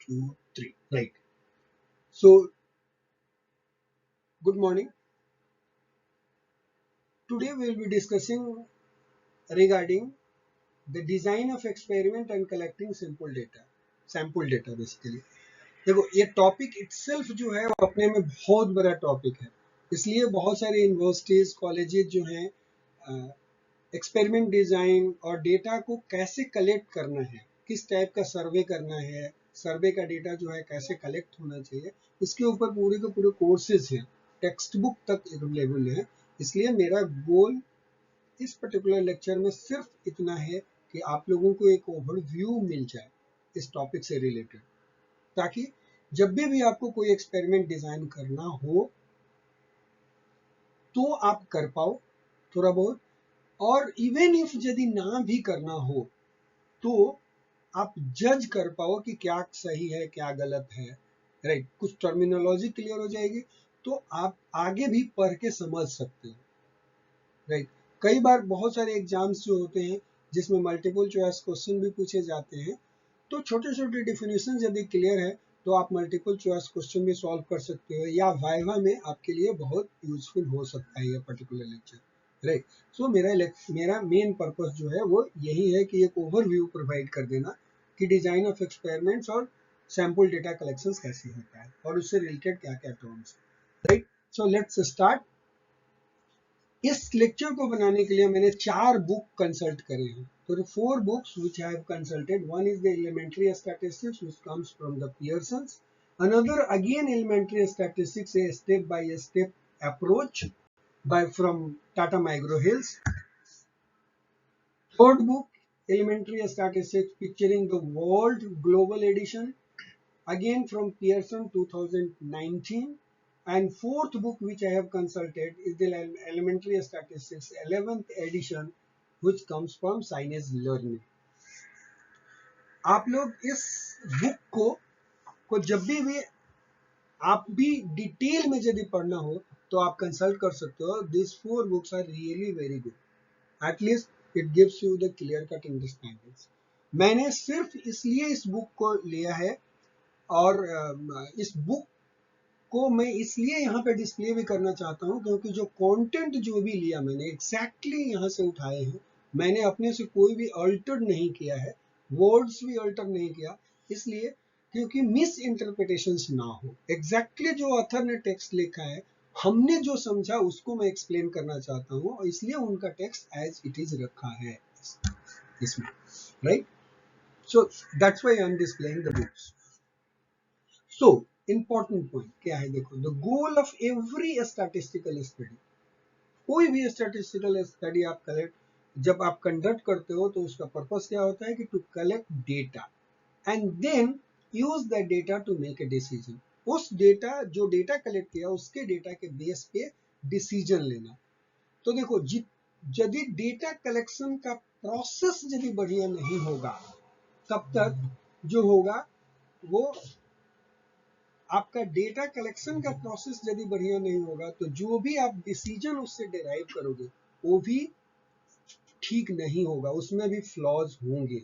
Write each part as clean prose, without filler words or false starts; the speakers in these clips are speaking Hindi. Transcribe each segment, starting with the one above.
2, 3. Right. So, good morning. Today we will be discussing regarding the design of experiment and collecting sample data basically. देखो ये टॉपिक इटसेल्फ जो है वो अपने में बहुत बड़ा टॉपिक है, इसलिए बहुत सारे यूनिवर्सिटीज कॉलेजेस जो हैं एक्सपेरिमेंट डिजाइन और डेटा को कैसे कलेक्ट करना है, किस टाइप का सर्वे करना है, सर्वे का डेटा जो है कैसे कलेक्ट होना चाहिए, इसके ऊपर पूरे के पूरे कोर्सेज हैं, टेक्स्ट बुक तक अवेलेबल है। इसलिए मेरा गोल इस पर्टिकुलर लेक्चर में सिर्फ इतना है कि आप लोगों को एक ओवरव्यू मिल जाए इस टॉपिक से रिलेटेड, ताकि जब भी आपको कोई एक्सपेरिमेंट डिजाइन करना हो तो आप कर पाओ थोड़ा बहुत, और इवन इफ यदि ना भी करना हो तो आप जज कर पाओ कि क्या सही है क्या गलत है। राइट, कुछ टर्मिनोलॉजी क्लियर हो जाएगी तो आप आगे भी पढ़ के समझ सकते हो। राइट, कई बार बहुत सारे एग्जाम्स जो होते हैं जिसमें मल्टीपल चॉइस क्वेश्चन भी पूछे जाते हैं, तो छोटे छोटे डिफिनेशन यदि क्लियर है तो आप मल्टीपल चॉइस क्वेश्चन भी सॉल्व कर सकते हो, या वाइवा में आपके लिए बहुत यूजफुल हो सकता है ये पर्टिकुलर लेक्चर। राइट, सो मेरा मेन पर्पस जो है वो यही है कि एक ओवरव्यू प्रोवाइड कर देना कि डिजाइन ऑफ एक्सपेरिमेंट्स और सैंपल डेटा कलेक्शन कैसे होता है और उससे रिलेटेड क्या क्या terms. Right, so let's start. इस लेक्चर को बनाने के लिए मैंने 4 बुक कंसल्ट करे हैं। तो the 4 books which I have consulted, one is the elementary statistics which comes from the Pearsons, another again elementary statistics, a step by step approach from Tata Micro Hills. Third book, elementary statistics picturing the world global edition, again from Pearson 2019. And fourth book which I have consulted is the elementary statistics 11th edition which comes from Science Learning. आप लोग इस बुक को जब भी आप भी डिटेल में यदि पढ़ना हो तो आप कंसल्ट कर सकते हो। This 4 books are really very good, at least it gives you the clear cut understanding. मैंने सिर्फ इसलिए इस बुक को लिया है और इस बुक को मैं इसलिए यहाँ पे डिस्प्ले भी करना चाहता हूँ क्योंकि जो कंटेंट जो भी लिया मैंने एग्जैक्टली यहाँ से उठाए हैं, मैंने अपने से कोई भी अल्टर नहीं किया है, वर्ड्स भी अल्टर नहीं किया, इसलिए क्योंकि मिस इंटरप्रिटेशंस ना हो। एग्जैक्टली जो ऑथर ने टेक्स्ट लिखा है, हमने जो समझा उसको मैं एक्सप्लेन करना चाहता हूँ, और इसलिए उनका टेक्स्ट एज इट इज रखा है इसमें। Right, so that's why I am displaying the books. So important point क्या है, देखो, the goal of every statistical study, कोई भी स्टैटिस्टिकल स्टडी आप कलेक्ट जब आप कंडक्ट करते हो तो उसका पर्पस क्या होता है कि to collect data and then use the data to make a decision. उस डेटा जो डेटा कलेक्ट किया उसके डेटा के बेस पे डिसीजन लेना। तो देखो, यदि डेटा कलेक्शन का प्रोसेस यदि बढ़िया नहीं होगा तब तक जो होगा वो आपका डेटा कलेक्शन का प्रोसेस यदि बढ़िया नहीं होगा तो जो भी आप डिसीजन उससे डिराइव करोगे वो भी ठीक नहीं होगा, उसमें भी फ्लॉज होंगे।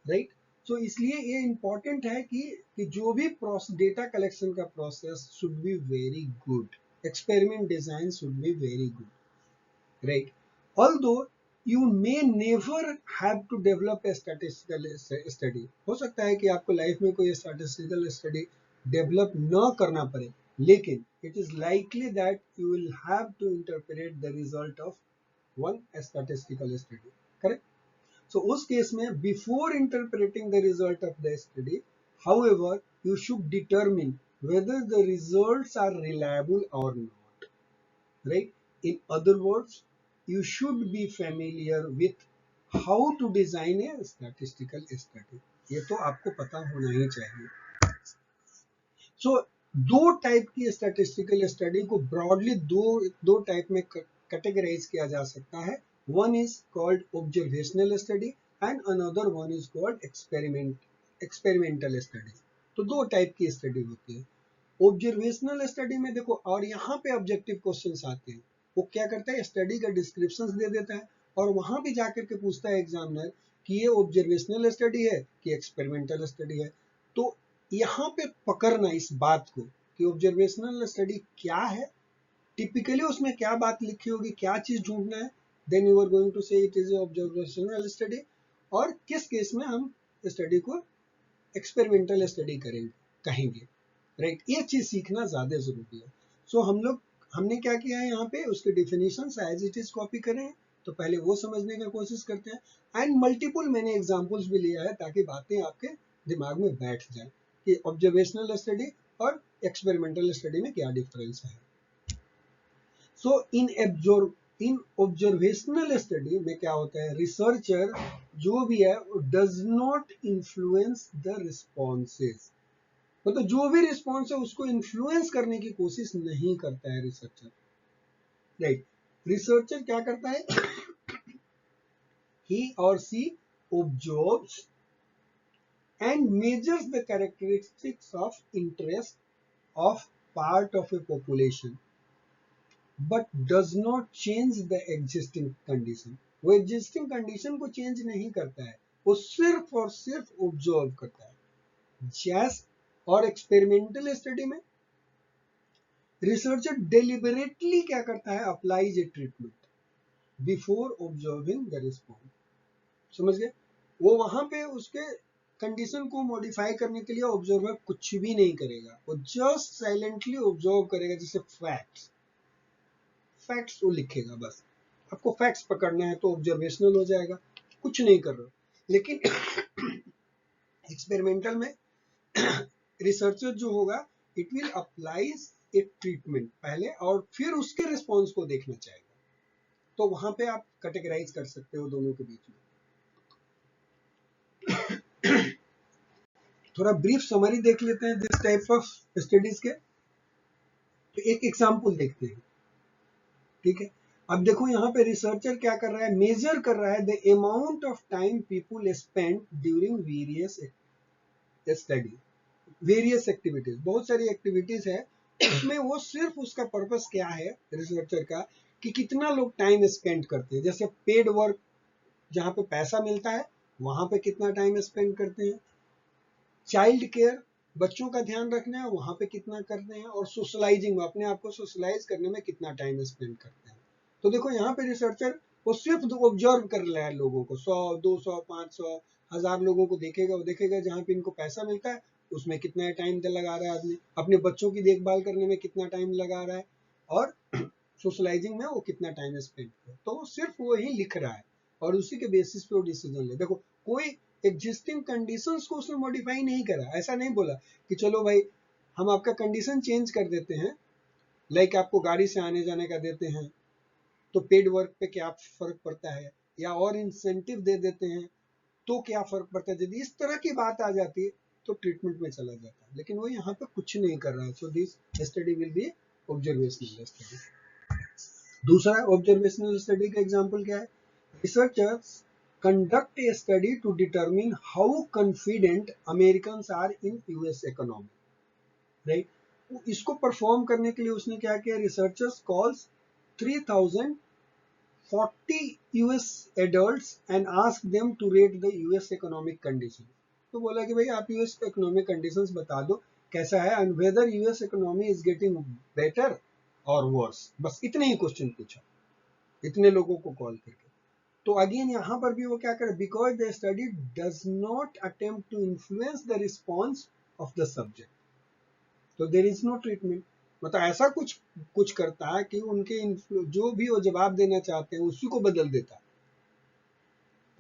राइट, सो इसलिए ये इंपॉर्टेंट है कि जो भी डेटा कलेक्शन का process should be very good, experiment design should be very good. Right, although you may never have to develop a statistical study, हो सकता है कि आपको लाइफ में कोई स्टैटिस्टिकल स्टडी डेवलप न करना पड़े, लेकिन it is likely that you will have to interpret the result of one statistical study, correct? So उस केस में before interpreting the result of the study, however, you should determine whether the results are reliable or not. Right, in other words, you should be familiar with how to design a statistical study. ये तो आपको पता होना ही चाहिए। सो दो टाइप की स्टैटिस्टिकल स्टडी को ब्रॉडली दो टाइप में कैटेगराइज किया जा सकता है। One is called observational study and another one is called experimental study. तो दो टाइप की स्टडी होती है। ऑब्जर्वेशनल स्टडी में देखो, और यहाँ पे ऑब्जेक्टिव क्वेश्चंस आते हैं, वो क्या करता है, स्टडी का डिस्क्रिप्शंस दे देता है और वहां भी जाकर के पूछता है एग्जामिनर कि ये ऑब्जर्वेशनल स्टडी है कि एक्सपेरिमेंटल स्टडी है। तो यहाँ पे पकड़ना इस बात को कि ऑब्जर्वेशनल स्टडी क्या है, टिपिकली उसमें क्या बात लिखी होगी, क्या चीज ढूंढना है, then you are going to say it is observational study. और किस केस में हम स्टडी को एक्सपेरिमेंटल स्टडी करेंगे कहेंगे, राइट। ये चीज सीखना ज्यादा जरूरी है। सो हमने क्या किया है, यहाँ पे उसके definition as it is copy करें हैं, तो पहले वो समझने की कोशिश करते हैं। एंड मल्टीपल मैंने एग्जांपल्स भी लिया है ताकि बातें आपके दिमाग में बैठ जाए कि ऑब्जर्वेशनल स्टडी और एक्सपेरिमेंटल स्टडी में क्या डिफरेंस है। सो इन ऑब्जर्वेशनल स्टडी में क्या होता है, रिसर्चर जो भी है does not influence the responses, मतलब जो भी रिस्पॉन्स है उसको इन्फ्लुएंस करने की कोशिश नहीं करता है रिसर्चर, राइट। रिसर्चर क्या करता है, he or she observes and measures the characteristics of interest of part of a population but does not change the existing condition। वो existing condition को change नहीं करता है, वो सिर्फ और सिर्फ ऑब्जर्व करता है। जैस और एक्सपेरिमेंटल स्टडी में रिसर्चर डेलिबरेटली क्या करता है, applies a treatment before observing the response. समझ गए, वो वहां पे उसके कंडीशन को मॉडिफाई करने के लिए ऑब्जर्वर कुछ भी नहीं करेगा, वो जस्ट साइलेंटली ऑब्जर्व करेगा। जैसे फैक्ट्स वो लिखेगा, बस आपको फैक्ट्स पकड़ना है तो ऑब्जर्वेशनल हो जाएगा, कुछ नहीं कर रहे। लेकिन एक्सपेरिमेंटल में रिसर्चर जो होगा it will applies a treatment पहले और फिर उसके रिस्पॉन्स को देखना चाहेगा। तो वहां पे आप कैटेगराइज कर सकते हो दोनों के बीच में। थोड़ा ब्रीफ समरी देख लेते हैं दिस टाइप ऑफ स्टडीज के। तो एक एग्जांपल देखते हैं, ठीक है। अब देखो यहाँ पे रिसर्चर क्या कर रहा है, मेजर कर रहा है the amount of time people spend during various study, various activities, बहुत सारी एक्टिविटीज है उसमें वो सिर्फ उसका पर्पस क्या है रिसर्चर का कि कितना लोग टाइम स्पेंड करते हैं। जैसे पेड वर्क जहाँ पे पैसा मिलता है वहां पे कितना टाइम स्पेंड करते हैं, चाइल्ड केयर बच्चों का ध्यान रखना है वहां पे कितना करते हैं, और सोशलाइजिंग अपने आप को सोशलाइज करने में कितना टाइम स्पेंड करते हैं। तो देखो यहाँ पे रिसर्चर वो सिर्फ ऑब्जर्व कर रहा है लोगों को, 100 200 500 1000 लोगों को देखेगा, वो देखेगा जहाँ पे इनको पैसा मिलता है उसमें कितना टाइम लगा रहा है आदमी, अपने बच्चों की देखभाल करने में कितना टाइम लगा रहा है, और सोशलाइजिंग में वो कितना टाइम स्पेंड कर, तो वो सिर्फ वही लिख रहा है और उसी के बेसिस पे वो डिसीजन ले। देखो कोई एग्जिस्टिंग कंडीशंस को उसने मॉडिफाई नहीं करा, ऐसा नहीं बोला कि चलो भाई हम आपका कंडीशन चेंज कर देते हैं, लाइक आपको गाड़ी से आने जाने का देते हैं तो पेड वर्क पे क्या फर्क पड़ता है, या और इंसेंटिव दे देते हैं तो क्या फर्क पड़ता है। यदि इस तरह की बात आ जाती है तो ट्रीटमेंट में चला जाता है, लेकिन वो यहाँ पे कुछ नहीं कर रहा है। So this study will be observational study. दूसरा ऑब्जर्वेशनल स्टडी का एग्जांपल क्या है, researchers conduct a study to determine how confident Americans are in US economy, right? तो इसको परफॉर्म करने के लिए उसने क्या किया, researchers calls 3040 US adults and asked them to rate the US economic conditions। तो बोला कि भाई आप US economic conditions बता दो कैसा है, and whether US economy is getting better or worse, बस इतने ही क्वेश्चन पूछा इतने लोगों को कॉल करके। तो अगेन यहाँ पर भी वो क्या करे, because the study does not attempt to influence the response of the subject, तो देर इज नो ट्रीटमेंट। मतलब ऐसा कुछ करता है कि उनके जो भी वो जवाब देना चाहते हैं उसी को बदल देता है,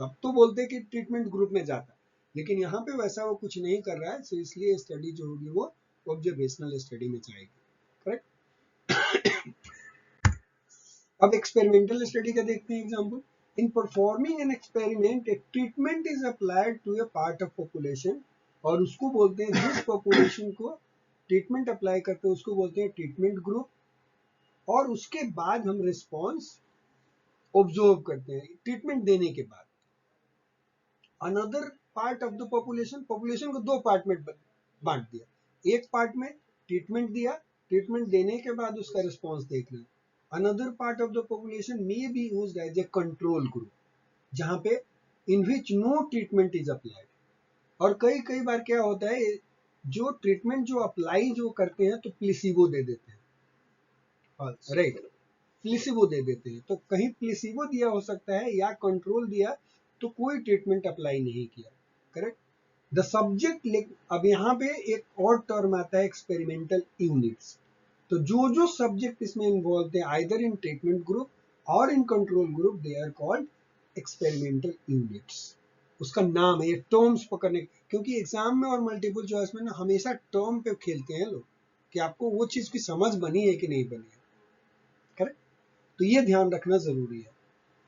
तब तो बोलते हैं कि ट्रीटमेंट ग्रुप में जाता है, लेकिन यहाँ पे वैसा वो कुछ नहीं कर रहा है। तो इसलिए स्टडी जो होगी वो ऑब्जर्वेशनल स्टडी में जाएगी, करेक्ट। अब एक्सपेरिमेंटल स्टडी का देखते हैं example. In performing an experiment, a treatment is applied to a part of population, और उसको बोलते हैं जिस population को ट्रीटमेंट अप्लाई करते हैं उसको बोलते हैं ट्रीटमेंट ग्रुप, और उसके बाद हम रिस्पॉन्स ऑब्जर्व करते हैं ट्रीटमेंट देने के बाद। Another part of the population को दो पार्ट में बांट दिया, एक पार्ट में ट्रीटमेंट दिया, ट्रीटमेंट देने के बाद उसका रिस्पॉन्स देखना। Another part of the population may be used as a control group, जहाँ पे in which no treatment is applied। और कई बार क्या होता है जो ट्रीटमेंट जो अप्लाई जो करते हैं तो प्लेसिबो दे देते हैं, राइट, प्लेसिबो दे देते हैं। तो कहीं प्लेसिबो दिया हो सकता है या कंट्रोल दिया तो कोई ट्रीटमेंट अप्लाई नहीं किया, करेक्ट। द सब्जेक्ट, अब यहाँ पे एक और टर्म आता है एक्सपेरिमेंटल यूनिट्स। तो जो जो सब्जेक्ट इसमें इन्वॉल्व थे आइदर इन ट्रीटमेंट ग्रुप और in control group, they are called experimental units. उसका नाम है, ये टर्म्स पकड़ने, क्योंकि एग्जाम में और मल्टीपल चॉइस में ना हमेशा टर्म पे खेलते हैं लोग कि आपको वो चीज की समझ बनी है कि नहीं बनी है, करेक्ट। तो ये ध्यान रखना जरूरी है।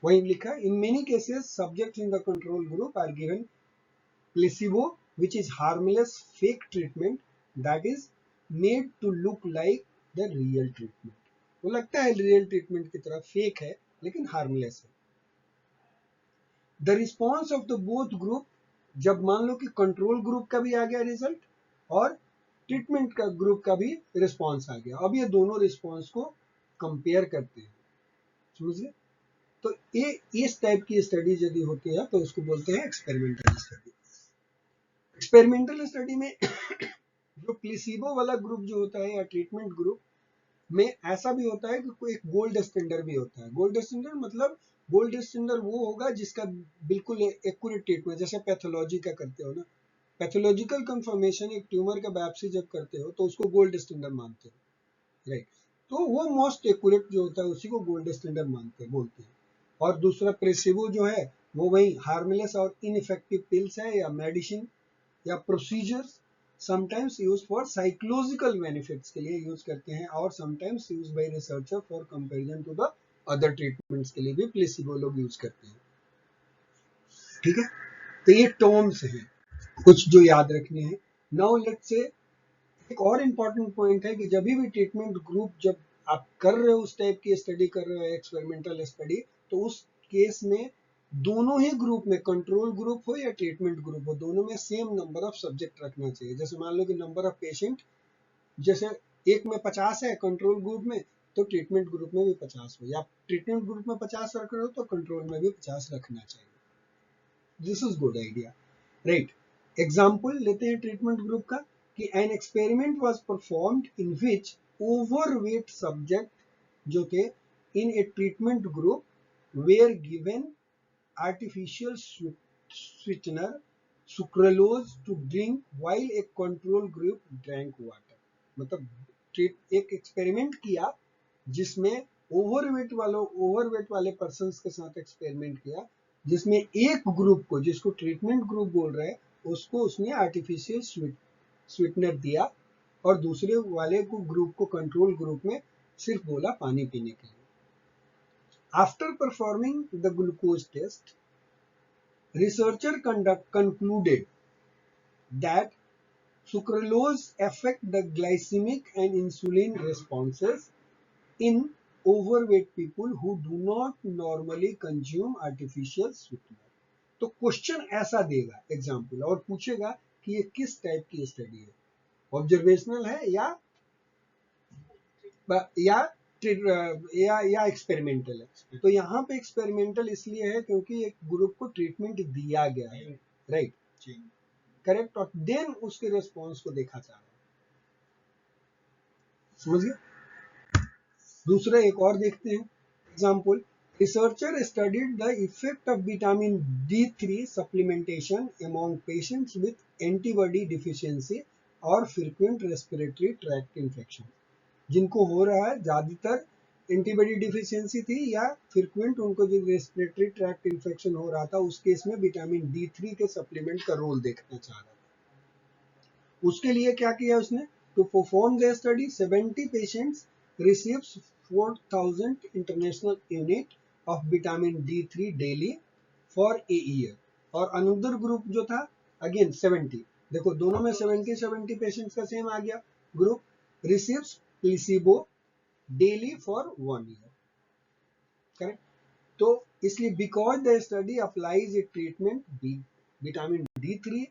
वही लिखा, in many cases subject in the control group are given placebo, which is harmless fake treatment that is made to look like the real treatment. वो लगता है रियल ट्रीटमेंट की तरह, फेक है लेकिन हार्मलेस है। The response of the both group, जब मान लो कि कंट्रोल ग्रुप का भी आ गया रिजल्ट और ट्रीटमेंट का ग्रुप का भी रिस्पॉन्स आ गया, अब ये दोनों रिस्पॉन्स को कंपेयर करते हैं, समझिए। तो ये इस टाइप की स्टडी यदि होती है तो उसको बोलते हैं एक्सपेरिमेंटल स्टडी। एक्सपेरिमेंटल स्टडी में जो प्लेसिबो वाला ग्रुप जो होता है या ट्रीटमेंट ग्रुप में ऐसा भी होता है कि कोई एक गोल्ड स्टैंडर्ड भी होता है। गोल्ड स्टैंडर्ड मतलब गोल्ड स्टैंडर्ड वो होगा जिसका बिल्कुल एक्यूरेट ट्रीटमेंट, जैसे पैथोलॉजी का करते हो ना, पैथोलॉजिकल कंफर्मेशन एक ट्यूमर का बायोप्सी जब करते हो तो उसको गोल्ड स्टैंडर्ड मानते हो, राइट। तो वो मोस्ट एक्यूरेट जो होता है उसी को गोल्ड स्टैंडर्ड मानते हैं, बोलते हैं। और दूसरा प्लेसिबो जो है वो वही हार्मलेस और इनइफेक्टिव पिल्स है या मेडिसिन या procedures, sometimes use for psychological benefits के लिए यूज करते हैं, और sometimes use by researcher for comparison to the other treatments के लिए भी प्लेसिबो लोग यूज करते हैं, ठीक है। तो ये टर्म्स हैं कुछ जो याद रखने हैं। नाउ लेट्स से एक और इम्पोर्टेंट पॉइंट है कि जब भी ट्रीटमेंट ग्रुप जब आप कर रहे हो, उस टाइप की स्टडी कर रहे हो एक्सपेरिमेंटल स्टडी, तो उस केस में दोनों ही ग्रुप में, कंट्रोल ग्रुप हो या ट्रीटमेंट ग्रुप हो, दोनों में सेम नंबर ऑफ सब्जेक्ट रखना चाहिए। जैसे मान लो कि नंबर ऑफ पेशेंट जैसे एक में 50 है कंट्रोल ग्रुप में, तो ट्रीटमेंट ग्रुप में भी 50 हो, या ट्रीटमेंट ग्रुप में 50 रख रहे हो तो कंट्रोल में भी 50 रखना चाहिए। This is good idea, right. Example लेते हैं ट्रीटमेंट ग्रुप का कि an experiment was performed in which overweight subject जो थे in a treatment group were given artificial sweetener sucralose to drink while a control group drank water। मतलब एक एक्सपेरिमेंट किया जिसमें ओवरवेट वाले पर्सन के साथ एक्सपेरिमेंट किया, जिसमें एक ग्रुप को, जिसको ट्रीटमेंट ग्रुप बोल रहे हैं, उसको उसने आर्टिफिशियल स्वीटनर दिया, और दूसरे वाले को ग्रुप को, कंट्रोल ग्रुप में, सिर्फ बोला पानी पीने के लिए। After performing the glucose test, researcher concluded that sucralose affect the glycemic and insulin responses in overweight people who do not normally consume artificial sweetener। तो क्वेश्चन ऐसा देगा एग्जाम्पल और पूछेगा कि ये किस टाइप की स्टडी है, ऑब्जर्वेशनल है या एक्सपेरिमेंटल है। तो यहाँ पे एक्सपेरिमेंटल इसलिए है क्योंकि एक ग्रुप को ट्रीटमेंट दिया गया है, राइट, करेक्ट, और देन उसके रिस्पॉन्स को देखा जा रहा है, समझ गए। दूसरा एक और देखते हैं example, researcher studied the effect of vitamin D3 supplementation among patients with antibody deficiency और फ्रीक्वेंट रेस्पिरेटरी ट्रैक्ट इन्फेक्शन। जिनको हो रहा है, ज्यादातर एंटीबॉडी डिफिशियंसी थी या फ्रीक्वेंट उनको जो रेस्पिरेटरी ट्रैक्ट इन्फेक्शन हो रहा था, उस केस में विटामिन D3 के सप्लीमेंट का रोल देखना चाह रहा था। उसके लिए क्या किया उसने, to perform the study 70 patients receives 4000 international unit of vitamin D3 daily for a year, और अनदर ग्रुप जो था अगेन 70, देखो दोनों में 70 पेशेंट्स का सेम आ गया, group receives placebo daily for 1 year, correct. तो इसलिए because the study applies a treatment vitamin D3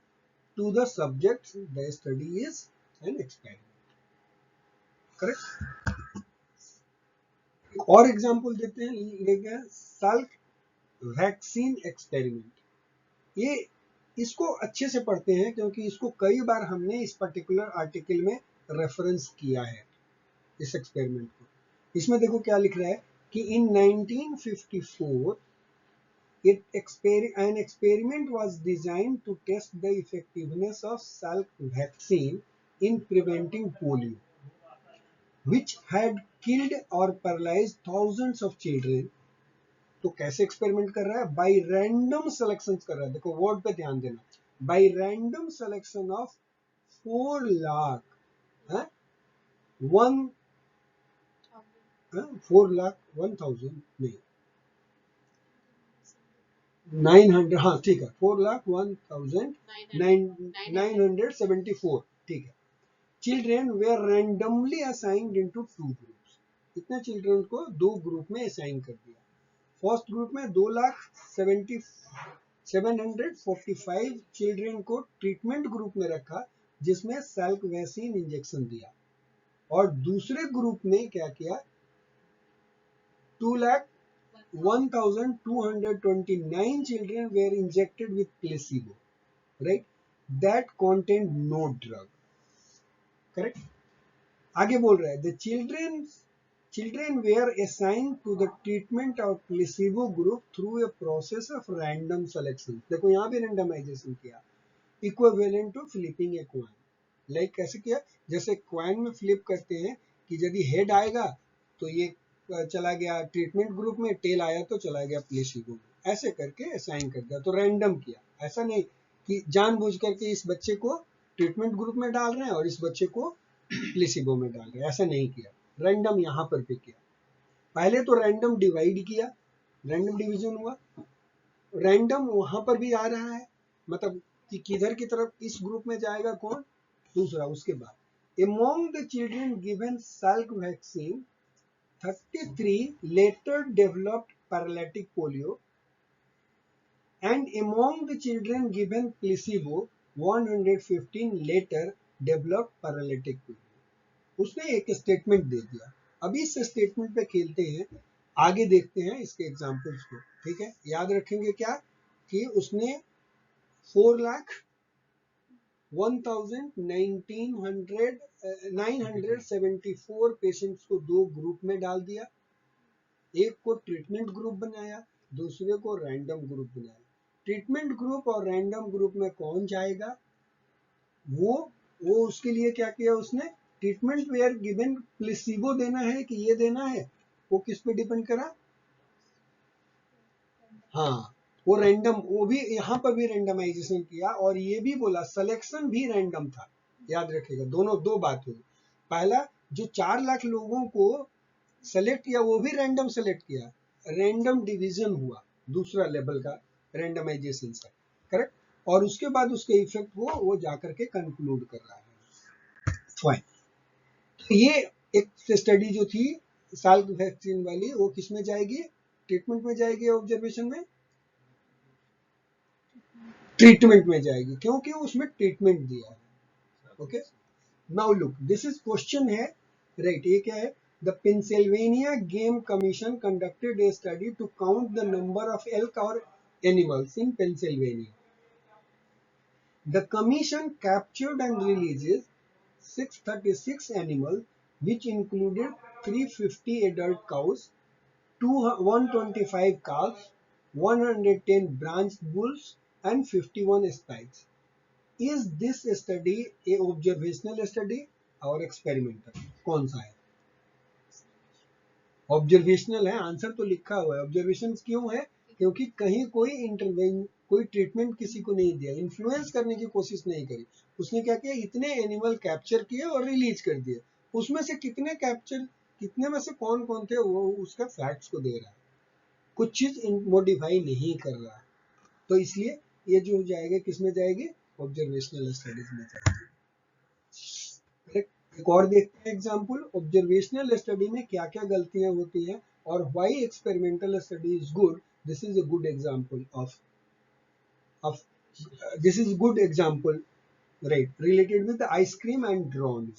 to the subject, the study is an experiment, correct. और एग्जांपल देते हैं, लेके सल्क वैक्सीन एक्सपेरिमेंट। ये इसको अच्छे से पढ़ते हैं क्योंकि इसको कई बार हमने इस पर्टिकुलर आर्टिकल में रेफरेंस किया है इस एक्सपेरिमेंट को। इसमें देखो क्या लिख रहा है कि इन 1954 an experiment was designed to test the effectiveness of Salk vaccine in preventing polio, which had killed or paralyzed thousands of children. तो कैसे एक्सपेरिमेंट कर रहा है? बाय रैंडम सिलेक्शन कर रहा है। देखो वर्ड पे ध्यान देना, by random selection of 4 lakh 4,01,000 नहीं 900, हाँ ठीक है, 4,01,974, ठीक है। Children were randomly assigned into 2 groups. कितने चिल्ड्रन को 2 ग्रुप में असाइन कर दिया। फर्स्ट ग्रुप में 2,745 चिल्ड्रेन को ट्रीटमेंट ग्रुप में रखा जिसमें सैल्क वैक्सीन इंजेक्शन दिया, और दूसरे ग्रुप में क्या किया, 2,01,229 children were injected with placebo, right? That contained no drug, correct? आगे बोल रहा है the children were assigned to the treatment of placebo group through a process of random selection. देखो यहाँ भी randomization किया, equivalent to flipping a coin. Like कैसे किया? जैसे coin में flip करते हैं कि यदि head आएगा तो ये चला गया ट्रीटमेंट ग्रुप में, टेल आया तो चला गया प्लेसिबो में, ऐसे करके असाइन कर दिया। तो रैंडम किया, ऐसा नहीं कि जानबूझ करके इस बच्चे को ट्रीटमेंट ग्रुप में डाल रहे हैं और इस बच्चे को प्लेसिबो में डाल रहे हैं, ऐसा नहीं किया। रैंडम यहाँ पर भी किया। पहले तो रैंडम डिवाइड किया, रैंडम डिवीजन हुआ, रैंडम वहां पर भी आ रहा है, मतलब कि किधर की तरफ इस ग्रुप में जाएगा कौन, दूसरा। उसके बाद among the children given Salk vaccine 33 later developed paralytic polio, and among the children given placebo 115 later developed paralytic polio. उसने एक स्टेटमेंट दे दिया। अभी इस स्टेटमेंट पे खेलते हैं, आगे देखते हैं इसके एग्जांपल्स को, ठीक है। याद रखेंगे क्या कि उसने 4,19,974 पेशेंट्स को 2 ग्रुप में डाल दिया, एक को ट्रीटमेंट ग्रुप बनाया, दूसरे को रैंडम ग्रुप बनाया। ट्रीटमेंट ग्रुप और रैंडम ग्रुप में कौन जाएगा, वो उसके लिए क्या किया उसने, ट्रीटमेंट वेयर गिवन प्लेसिबो देना है कि ये देना है, वो किस पे डिपेंड करा, हाँ वो रैंडम, वो भी यहाँ पर भी रैंडमाइजेशन किया, और ये भी बोला सिलेक्शन भी रैंडम था। याद रखिएगा, दोनों दो बात हुई। पहला जो 4 लाख लोगों को सेलेक्ट किया वो भी रैंडम सेलेक्ट किया, रैंडम डिवीजन हुआ, दूसरा लेवल का रैंडमाइजेशन से, करेक्ट। और उसके बाद उसके इफेक्ट वो जाकर के कंक्लूड कर रहा है। फाइन, तो ये एक स्टडी जो थी साल्क वैक्सीन वाली, वो किस में जाएगी, ट्रीटमेंट में जाएगी, ऑब्जर्वेशन में, ट्रीटमेंट में जाएगी, क्योंकि उसमें ट्रीटमेंट दिया है। Okay, now look, this is question है, राइट। ये क्या है, the Pennsylvania game commission conducted a study to count the number of elk और animals in Pennsylvania. The commission captured and releases 636 animals, which included 350 adult cows, 125 calves, 110 branched bulls, and 51 spikes. Is this study a observational study or experimental? कौन सा है? ऑब्जर्वेशनल है, आंसर तो लिखा हुआ है। ऑब्जर्वेशन क्यों है? क्योंकि कहीं कोई ट्रीटमेंट किसी को नहीं दिया, इन्फ्लुएंस करने की कोशिश नहीं करी। उसने क्या किया, इतने एनिमल कैप्चर किए और रिलीज कर दिए। उसमें से कितने में से कौन कौन थे, वो उसका फैक्ट्स को दे रहा है, कुछ चीज मॉडिफाई नहीं कर रहा है। तो इसलिए ये जो जाएगा किस में जाएगी, ऑब्जर्वेशनल स्टडीज में जाएगी। एक और देखते हैं एग्जांपल, ऑब्जर्वेशनल स्टडी में क्या क्या गलतियां होती हैं और why experimental study is good. This is a good example of this is good example, right, related with ice cream and drone.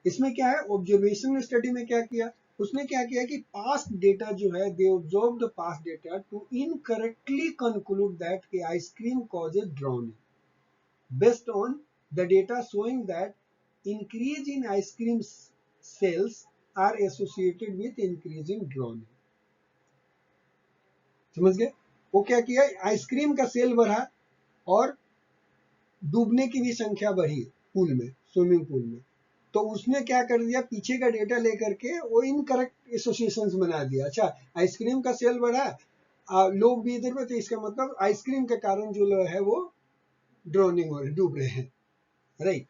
इसमें क्या है, ऑब्जर्वेशनल स्टडी में क्या किया, उसने क्या किया कि पास्ट डेटा जो है, they observe the past data to incorrectly conclude that कि ice cream causes drowning based on the data showing that increase in ice cream sales are associated with increase in drowning. समझ गए? वो क्या किया, आइसक्रीम का सेल बढ़ा और डूबने की भी संख्या बढ़ी पूल में, स्विमिंग पूल में। तो उसने क्या कर दिया, पीछे का डेटा लेकर के वो इनकरेक्ट एसोसिएशंस बना दिया। अच्छा, आइसक्रीम का सेल बढ़ा, लोग भी इधर में, तो इसका मतलब आइसक्रीम के कारण जो लोग है वो ड्रोनिंग हो रहे, डूब रहे हैं। राइट।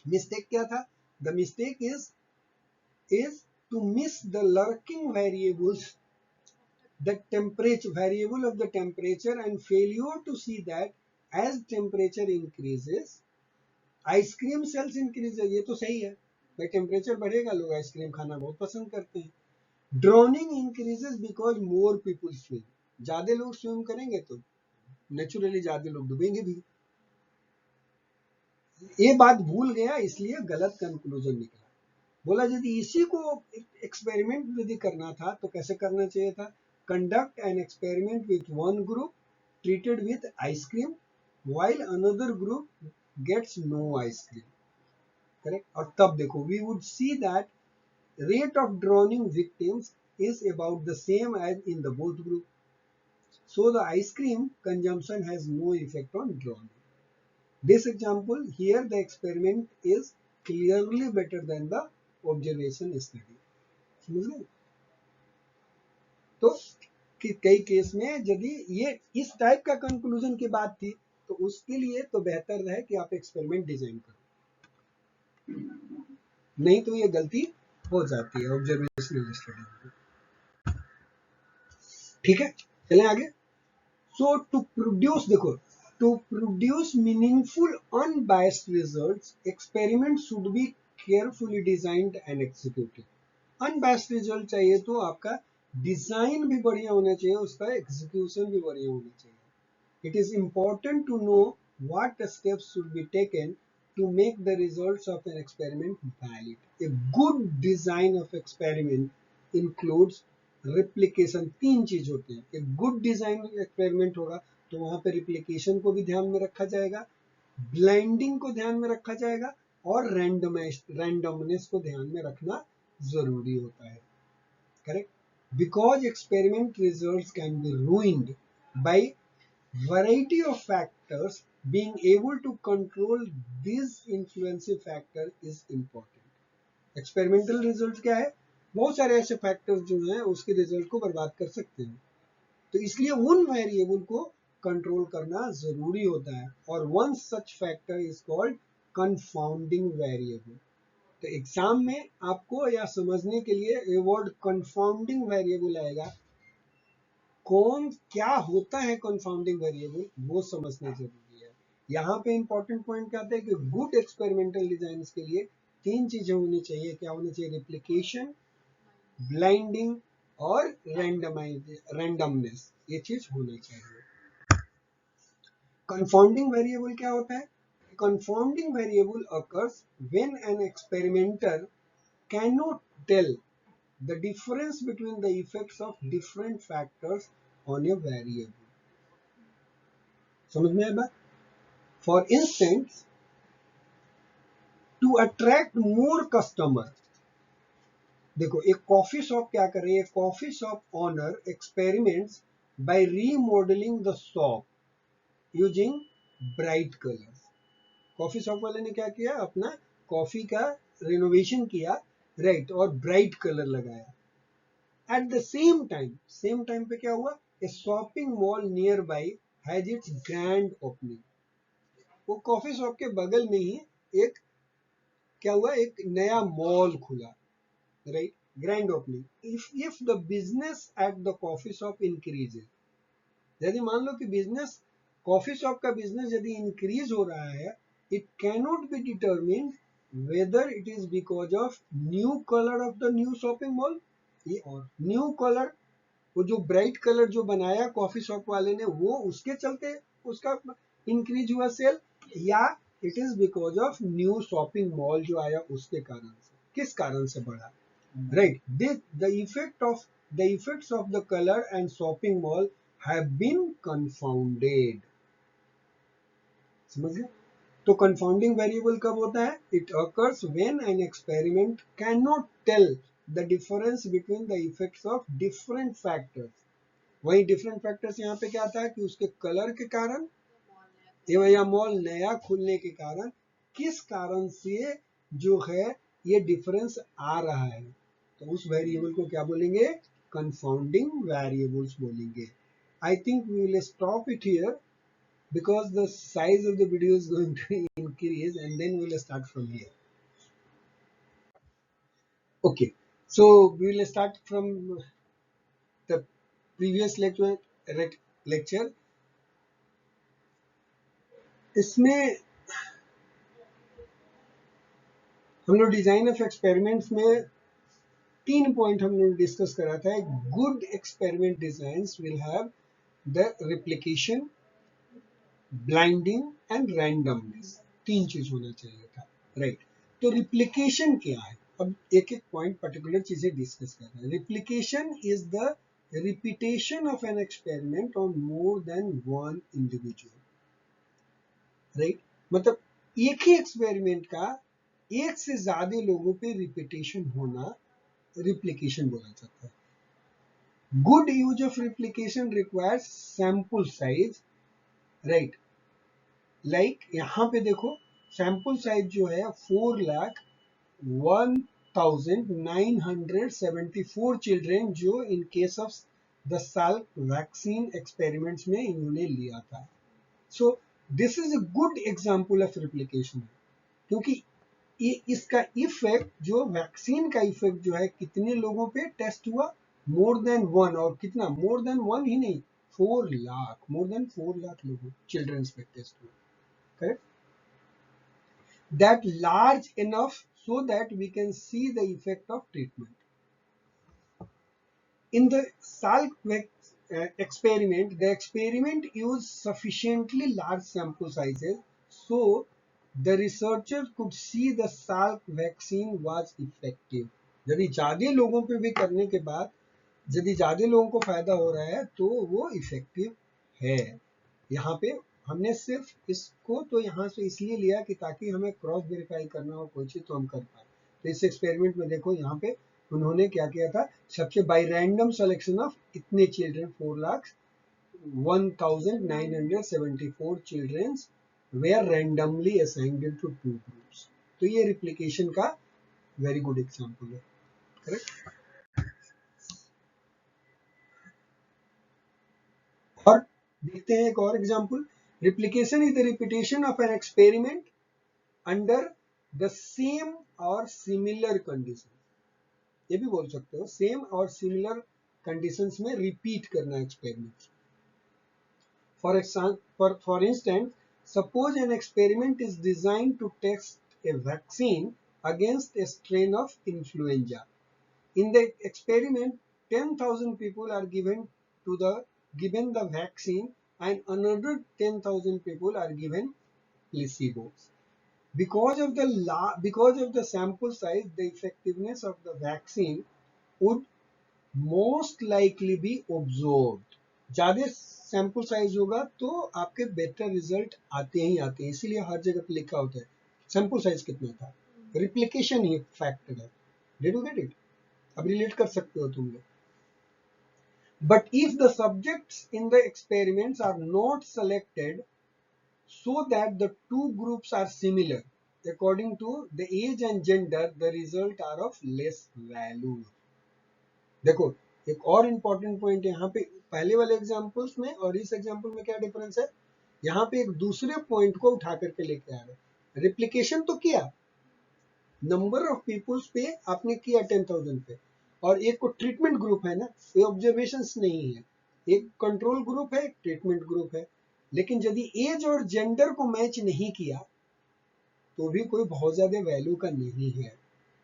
मिस्टेक क्या था? The mistake is to miss the lurking variables, the temperature variable of the temperature, and failure to see that as temperature increases ice cream sales increase. ये तो सही है भाई, टेम्परेचर बढ़ेगा, लोग आइसक्रीम खाना बहुत पसंद करते हैं। Droning increases because more people swim, ज्यादा लोग स्विम करेंगे तो नेचुरली ज्यादा लोग डूबेंगे भी। ये बात भूल गया, इसलिए गलत कंक्लूजन निकला। बोला यदि इसी को एक्सपेरिमेंट यदि करना था तो कैसे करना चाहिए था? Conduct an experiment with one group treated with ice cream while another group gets no ice cream. Correct? और तब देखो, we would see that rate of drowning victims is about the same as in the both group. So the ice cream consumption has no effect on drowning. This example here, the experiment is clearly better than the observation study. समझ गए? तो कई केस में यदि ये इस टाइप का कंक्लूजन की बात थी तो उसके लिए तो बेहतर है कि आप एक्सपेरिमेंट डिजाइन करो, नहीं तो ये गलती हो जाती है ऑब्जर्वेशनल स्टडी में। ठीक है, चलें आगे। सो टू प्रोड्यूस, देखो, to produce meaningful unbiased results, experiment should be carefully designed and executed. Unbiased result चाहिए तो आपका डिजाइन भी बढ़िया होना चाहिए, उसका एग्जीक्यूशन भी बढ़िया होना चाहिए। It is important to know what steps should be taken to make the results of an experiment valid. A good design of experiment includes replication। तीन चीज होते हैं। एक गुड डिजाइन एक्सपेरिमेंट होगा तो वहां पे रिप्लिकेशन को भी ध्यान में रखा जाएगा, ब्लाइंडिंग को ध्यान में रखा जाएगा, और रैंडमनेस को ध्यान में रखना जरूरी होता है। Correct? Because experiment results can be ruined by variety of factors, being able to control these influencing factor is important। Experimental result क्या है? बहुत सारे ऐसे फैक्टर्स जो हैं उसके रिजल्ट को बर्बाद कर सकते हैं, तो इसलिए उन वेरिएबल को कंट्रोल करना जरूरी होता है, और one such factor is called confounding variable. तो एग्जाम में आपको या समझने के लिए ये वर्ड कंफाउंडिंग वेरिएबल आएगा, कौन क्या होता है कंफाउंडिंग वेरिएबल, वो समझना जरूरी है। यहाँ पे इंपॉर्टेंट पॉइंट क्या आता है कि गुड एक्सपेरिमेंटल डिजाइन के लिए तीन चीजें होनी चाहिए। क्या होनी चाहिए? रिप्लिकेशन, ब्लाइंडिंग और रैंडमनेस, ये चीज होनी चाहिए। कंफाउंडिंग वेरिएबल क्या होता है? Confounding variable occurs when an experimenter cannot tell the difference between the effects of different factors on a variable। समझ में आया बात? For instance, to attract more customer, देखो एक कॉफी शॉप क्या कर रही है, coffee shop owner experiments by remodelling the shop using bright colours. Coffee shop वाले ने क्या किया, अपना कॉफी का रिनोवेशन किया, राइट, और ब्राइट कलर लगाया। एट द सेम टाइम पे क्या हुआ, a shopping mall nearby has its grand opening. वो कॉफी शॉप के बगल में ही एक क्या हुआ, एक नया मॉल खुला, right, grand opening. If the business at the coffee shop increases, यदि मान लो कि बिजनेस, कॉफी शॉप का बिजनेस यदि इंक्रीज हो रहा है, it cannot be determine whether it is because of new colour of the new shopping mall, ये और न्यू कलर, वो जो ब्राइट कलर जो बनाया कॉफी शॉप वाले ने, वो उसके चलते उसका इंक्रीज हुआ सेल, या it is because of new shopping mall जो आया उसके कारण से। किस कारण से बढ़ा? right? The effects of the color and shopping mall have been confounded. समझ गए? तो confounding variable कब होता है? It occurs when an experiment cannot tell the difference between the effects of different factors. वही different factors यहाँ पे क्या आता है कि उसके कलर के कारण या मॉल नया खुलने के कारण किस कारण से जो है ये डिफरेंस आ रहा है, तो उस वेरिएबल को क्या बोलेंगे? कंफाउंडिंग वेरिएबल्स बोलेंगे. I think we will stop it here because the size of the video is going to increase and then we'll start from here. Okay, so we will start from the previous lecture. इसमें हम लोग डिजाइन ऑफ एक्सपेरिमेंट्स में 3 पॉइंट हम लोग डिस्कस करा था. Good experiment designs will have the replication, blinding and randomness. 3 चीज होना चाहिए था, राइट? तो रिप्लिकेशन क्या है? अब एक एक पॉइंट पर्टिकुलर चीजें डिस्कस कर रहे हैं. Replication is the repetition of an experiment on more than one individual, right? मतलब एक ही एक्सपेरिमेंट का एक से ज्यादा लोगों पे रिपीटेशन होना रिप्लिकेशन बोला जाता है. Good use of replication requires sample size, right? Like यहाँ पे देखो सैंपल साइज जो है 4,01,974 चिल्ड्रेन जो in case of the Salk vaccine experiments में इन्होंने लिया था. So this is a good example of replication, क्योंकि ये इसका इफेक्ट जो वैक्सीन का इफेक्ट जो है कितने लोगों पे टेस्ट हुआ? More than one. और कितना? मोर देन वन ही नहीं, 4 लाख, मोर देन 4 लाख लोगों चिल्ड्रंस पे टेस्ट हुआ. Correct? That large enough so that we can see the effect of treatment. In the Salk experiment, the experiment used sufficiently large sample sizes so the researchers could see the Salk vaccine was effective. यदि ज्यादा लोगों पे भी करने के बाद यदि ज्यादा लोगों को फायदा हो रहा है तो वो इफेक्टिव है. यहाँ पे हमने सिर्फ इसको तो यहाँ से इसलिए लिया कि ताकि हमें क्रॉस वेरीफाई करना हो कोई चीज तो हम कर पाए. तो इस एक्सपेरिमेंट में देखो यहाँ पे उन्होंने क्या किया था, सबसे बाय रैंडम सिलेक्शन ऑफ इतने children 4,01,974 children were randomly assigned to 2 groups. तो ये रिप्लिकेशन का वेरी गुड एग्जांपल है, करेक्ट? और देखते हैं एक और example. Replication is the repetition of an experiment under the same और सिमिलर कंडीशन. ये भी बोल सकते हो सेम और सिमिलर कंडीशंस में रिपीट करना experiment. For instance, suppose an experiment is design to test a vaccine against a strain of influenza. In the experiment, 10,000 people are given the vaccine and another 10,000 people are given placebos. Because of the sample size, the effectiveness of the vaccine would most likely be observed. ज्यादा सैंपल साइज होगा तो आपके बेटर रिजल्ट आते ही आते हैं, इसीलिए हर जगह पे लिखा होता है सैंपल साइज कितना था. रिप्लिकेशन ही फैक्टर है. Did you get it? अब रिलेट कर सकते हो तुम लोग. But if the subjects in the experiments are not selected so that the two groups are similar according to the age and gender, the result are of less value. देखो एक और इंपॉर्टेंट पॉइंट यहाँ पे पहले वाले एग्जांपल्स में और इस एग्जांपल में क्या डिफरेंस है? यहाँ पे एक दूसरे पॉइंट को उठा करके लेके आ रहे. रिप्लिकेशन तो किया, नंबर ऑफ पीपुल्स पे आपने किया 10,000 पे, और एक को ट्रीटमेंट ग्रुप है ना, ये ऑब्जर्वेशंस नहीं है. एक कंट्रोल ग्रुप है, एक ट्रीटमेंट ग्रुप है. लेकिन यदि एज और जेंडर को मैच नहीं किया तो भी कोई बहुत ज्यादा वैल्यू का नहीं है.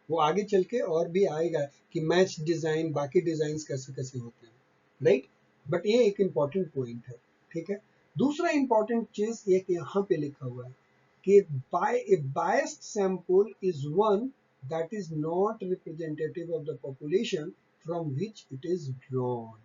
वो आगे चल के और भी आएगा कि मैच डिजाइन बाकी डिजाइन कैसे कैसे होते हैं, राइट? बट ये एक इंपॉर्टेंट पॉइंट है, ठीक है? दूसरा इंपॉर्टेंट चीज एक यहाँ पे लिखा हुआ है कि a biased sample is one that is not representative of the population from which it is drawn.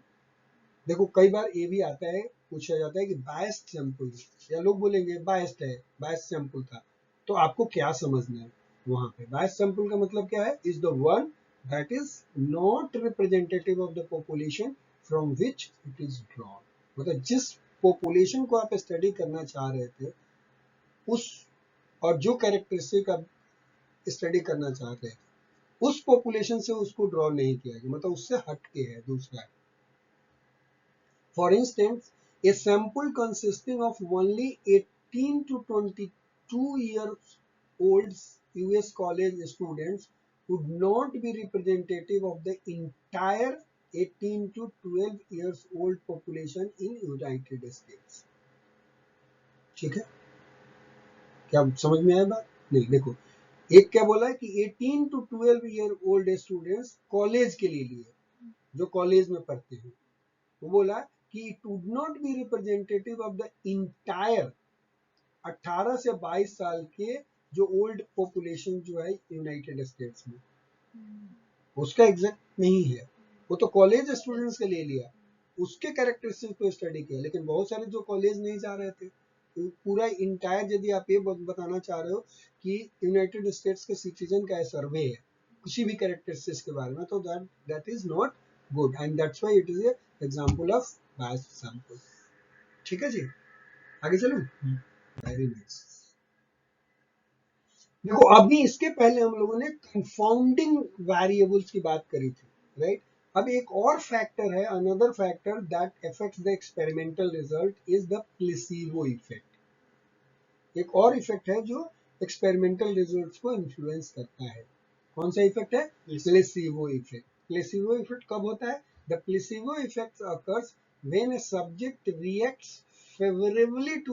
देखो कई बार ये भी आता है, पूछा जाता है कि बायस्ड सैंपल, या लोग बोलेंगे बायस्ड है, बायस्ड सैंपल था, तो आपको क्या समझना है वहां पे? बायस्ड सैंपल का मतलब क्या है? Is the one that is not representative of the population from which it is drawn. मतलब जिस पॉपुलेशन को आप स्टडी करना चाह रहे थे उस, और जो कैरेक्टरिस्टिक आप स्टडी करना चाह रहे थे उस पॉपुलेशन से उसको ड्रॉ नहीं किया गया, मतलब उससे हट के है दूसरा। For instance, a sample consisting of only 18 to 22 years old US college students would not be representative of the entire 18 to 12 years old population in United States। ठीक है, क्या समझ में आया बात? नहीं, देखो एक क्या बोला है कि 18 to 12 year old students college के लिए, जो कॉलेज में पढ़ते हैं, वो बोला कि it would not be representative of the entire 18 से 22 साल के जो ओल्ड पॉपुलेशन जो है यूनाइटेड स्टेट्स में, उसका एग्जैक्ट नहीं है। वो तो कॉलेज स्टूडेंट्स के लिए लिया, उसके कैरेक्टरिस्टिक्स को स्टडी किया, लेकिन बहुत सारे जो कॉलेज नहीं जा रहे थे, तो पूरा इंटायर यदि आप ये बताना चाह रहे हो कि यूनाइटेड स्टेट्स के सिटीजन का सर्वे है किसी भी कैरेक्टरिस्टिक्स के बारे में, तो that is not good and that's why it is a example of biased sample. ठीक है जी, आगे चलो। Very nice. देखो अभी इसके पहले हम लोगों ने कंफाउंडिंग वेरिएबल्स की बात करी थी, राइट? अब एक और फैक्टर है, another factor that affects the experimental result is the placebo effect. एक और इफेक्ट है जो एक्सपेरिमेंटल रिजल्ट्स को इन्फ्लुएंस करता है। कौन सा इफेक्ट है? Placebo effect. प्लेसिबो इफेक्ट कब होता है? The placebo effect occurs when a subject reacts favourably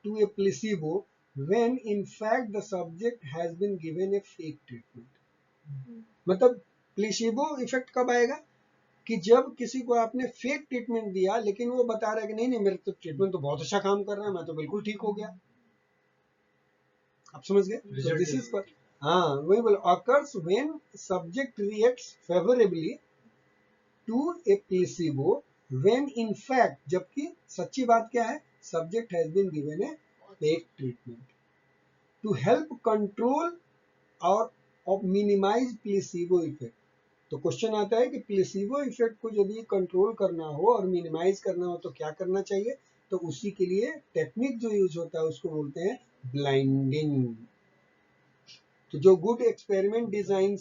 to a placebo when in fact the subject has been given a fake treatment। मतलब प्लेसिबो इफेक्ट कब आएगा? कि जब किसी को आपने फेक ट्रीटमेंट दिया लेकिन वो बता रहा है कि नहीं नहीं मेरे तो ट्रीटमेंट तो बहुत अच्छा काम कर रहा है, मैं तो बिल्कुल ठीक हो गया। आप समझ गए? तो दिस इज, हाँ वही बोलो, occurs when subject reacts favorably to a placebo when in fact, जबकि सच्ची बात क्या है? Subject has been given a fake treatment to help control or minimize placebo effect। तो क्वेश्चन आता है कि प्लेसिबो इफेक्ट को यदि कंट्रोल करना हो और मिनिमाइज करना हो तो क्या करना चाहिए? तो उसी के लिए टेक्निक जो यूज होता है उसको बोलते हैं ब्लाइंडिंग। तो जो गुड एक्सपेरिमेंट डिजाइन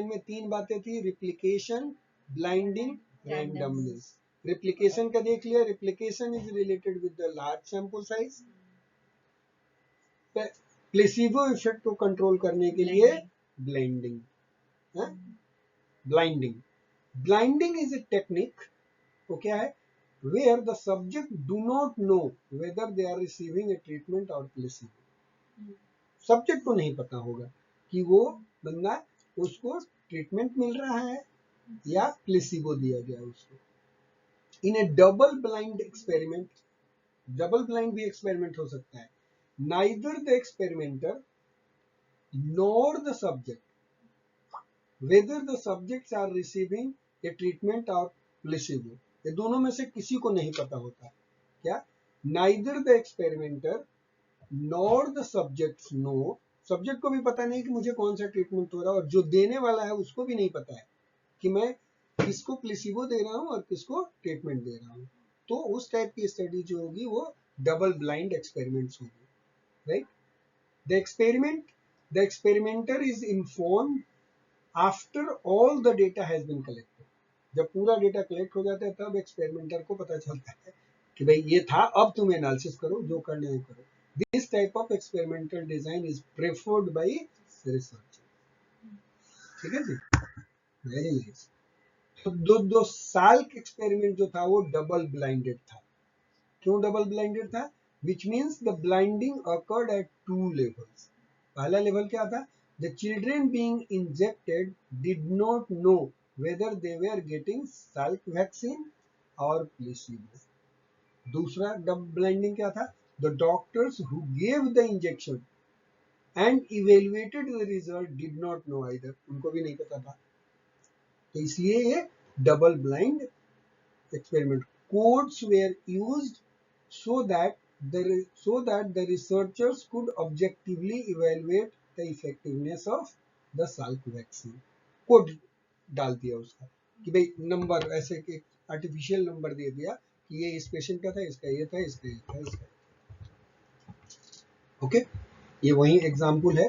में तीन बातें थी, रिप्लिकेशन, ब्लाइंडिंग, रैंडमनेस। रिप्लिकेशन का देख लिया, replication is related with the large sample size. Placebo effect को कंट्रोल करने के लिए blinding. Blinding is a technique, वो क्या है? Where the subject do not know whether they are receiving a treatment और प्लेसिबो। सब्जेक्ट को नहीं पता होगा कि वो बंदा, उसको ट्रीटमेंट मिल रहा है या प्लेसिबो दिया गया उसको। In a double blind experiment, double blind भी एक्सपेरिमेंट हो सकता है, neither the experimenter nor the subject whether the subjects are receiving a treatment or placebo, ये दोनों में से किसी को नहीं पता होता। क्या? neither the experimenter nor the subjects know, subject को भी पता नहीं कि मुझे कौन सा ट्रीटमेंट हो रहा है, और जो देने वाला है उसको भी नहीं पता है कि मैं किसको प्लेसिबो दे रहा हूँ और किसको ट्रीटमेंट दे रहा हूँ। तो उस टाइप की स्टडी जो होगी वो डबल ब्लाइंड एक्सपेरिमेंट्स होगी, right? The experimenter is informed after all the data has been collected. जब पूरा डेटा कलेक्ट हो जाता है तब एक्सपेरिमेंटर को पता चलता है कि भाई ये था, अब तुम एनालिसिस करो, जो करना है करो। This type of experimental design is preferred bye researcher. ठीक है जी, वेरी नाइस। तो 2 साल का एक्सपेरिमेंट जो था वो डबल ब्लाइंडेड था। क्यों डबल ब्लाइंडेड था? Which means the blinding occurred at 2 levels. पहला लेवल क्या था? The children being injected did not know whether they were getting Salk vaccine or placebo। दूसरा डबल ब्लाइंडिंग क्या था? The doctors who gave the injection and evaluated the result did not know either, उनको भी नहीं पता था, तो इसलिए ये double blind experiment. Codes were used so that the researchers could objectively evaluate the effectiveness of the Salk vaccine. Code डाल दिया उसका कि भाई नंबर ऐसे एक आर्टिफिशियल नंबर दे दिया कि ये इस पेशेंट का था, इसका ये था, इसका ये था, इसका. ओके, ये वही एग्जाम्पल है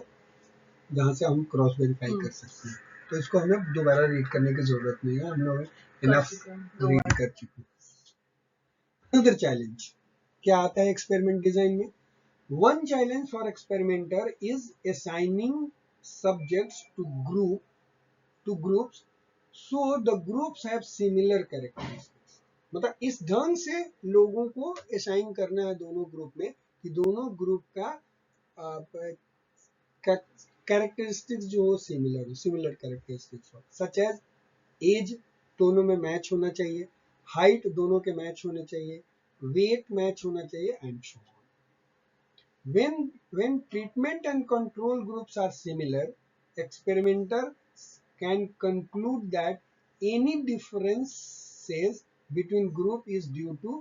जहाँ से हम क्रॉस वेरीफाई कर सकते हैं. तो इसको हमें दोबारा रीड करने की जरूरत नहीं है, हम लोग इनफ रीड कर चुके हैं. अनदर चैलेंज क्या आता है एक्सपेरिमेंट डिजाइन में? One challenge for experimenter is assigning subjects to groups so the groups have similar characteristics. मतलब इस ढंग से लोगों को असाइन करना है दोनों ग्रुप में कि दोनों ग्रुप का कैरेक्टरिस्टिक्स जो हो सिमिलर कैरेक्टरिस्टिक्स हो, सच एज एज दोनों में मैच होना चाहिए, हाइट दोनों के मैच होने चाहिए, वेट मैच होना चाहिए and so on. When treatment and control groups are similar, experimenters can conclude that any differences between group is due to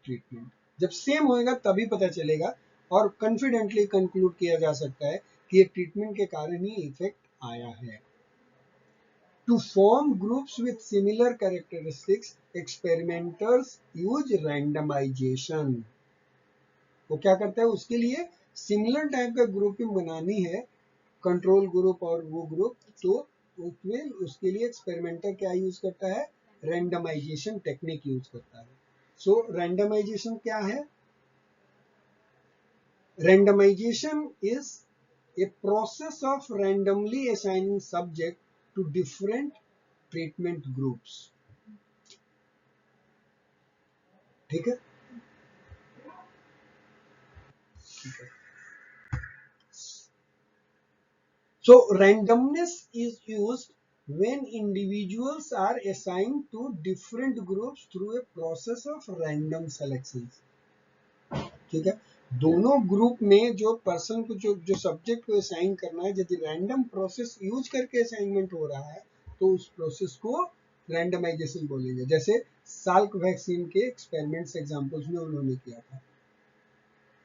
treatment. जब सेम होएगा तभी पता चलेगा और कॉन्फिडेंटली कंक्लूड किया जा सकता है कि ये ट्रीटमेंट के कारण ही इफेक्ट आया है. To form groups with similar characteristics, experimenters use randomization. वो क्या करता है, उसके लिए सिमिलर टाइप का ग्रुपिंग बनानी है, कंट्रोल ग्रुप और वो ग्रुप, तो उसमें उसके लिए एक्सपेरिमेंटर क्या यूज करता है, रैंडमाइजेशन टेक्निक यूज करता है. सो रैंडमाइजेशन क्या है? Randomization is a process of randomly assigning subject to different treatment groups. ठीक है. So randomness is used when individuals are assigned to different groups through a process of random selections. ठीक है, दोनों ग्रुप में जो पर्सन को जो सब्जेक्ट को असाइन करना है, यदि रैंडम प्रोसेस यूज करके असाइनमेंट हो रहा है तो उस प्रोसेस को रैंडमाइजेशन बोलेंगे. जैसे साल्क वैक्सीन के एक्सपेरिमेंट्स एग्जांपल्स में उन्होंने किया था.